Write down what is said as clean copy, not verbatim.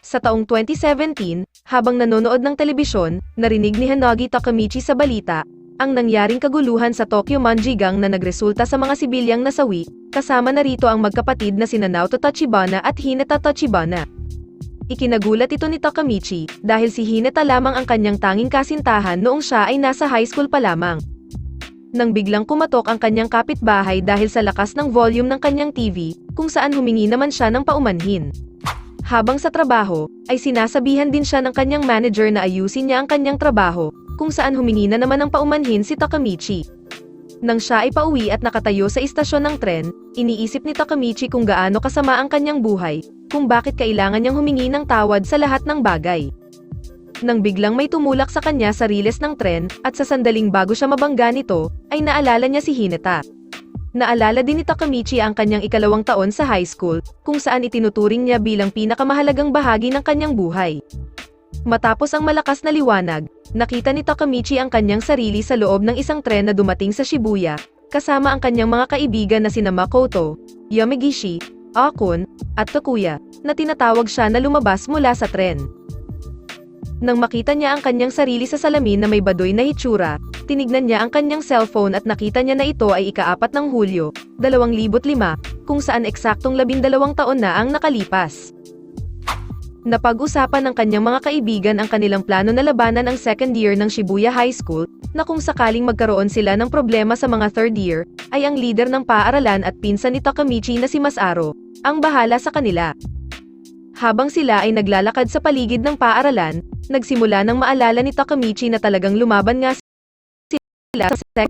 Sa taong 2017, habang nanonood ng telebisyon, narinig ni Hanagi Takamichi sa balita, ang nangyaring kaguluhan sa Tokyo Manjigang na nagresulta sa mga sibilyang nasawi, kasama na rito ang magkapatid na sina Naoto Tachibana at Hinata Tachibana. Ikinagulat ito ni Takamichi, dahil si Hinata lamang ang kanyang tanging kasintahan noong siya ay nasa high school pa lamang. Nang biglang kumatok ang kanyang kapitbahay dahil sa lakas ng volume ng kanyang TV, kung saan humingi naman siya ng paumanhin. Habang sa trabaho, ay sinasabihan din siya ng kanyang manager na ayusin niya ang kanyang trabaho, kung saan humingi na naman ng paumanhin si Takamichi. Nang siya ay pauwi at nakatayo sa istasyon ng tren, iniisip ni Takamichi kung gaano kasama ang kanyang buhay, kung bakit kailangan niyang humingi ng tawad sa lahat ng bagay. Nang biglang may tumulak sa kanya sa riles ng tren, at sa sandaling bago siya mabangga nito, ay naalala niya si Hinata. Naalala din ni Takamichi ang kanyang ikalawang taon sa high school, kung saan itinuturing niya bilang pinakamahalagang bahagi ng kanyang buhay. Matapos ang malakas na liwanag, nakita ni Takamichi ang kanyang sarili sa loob ng isang tren na dumating sa Shibuya, kasama ang kanyang mga kaibigan na sina Makoto, Yamagishi, Akon, at Takuya, na tinatawag siya na lumabas mula sa tren. Nang makita niya ang kanyang sarili sa salamin na may badoy na hitsura, tinignan niya ang kanyang cellphone at nakita niya na ito ay ika-4 ng Hulyo, 2005, kung saan eksaktong 12 taon na ang nakalipas. Napag-usapan ng kanyang mga kaibigan ang kanilang plano na labanan ang second year ng Shibuya High School, na kung sakaling magkaroon sila ng problema sa mga third year, ay ang leader ng paaralan at pinsan ni Takamichi na si Masaro, ang bahala sa kanila. Habang sila ay naglalakad sa paligid ng paaralan, nagsimula nang maalala ni Takamichi na talagang lumaban nga sila sa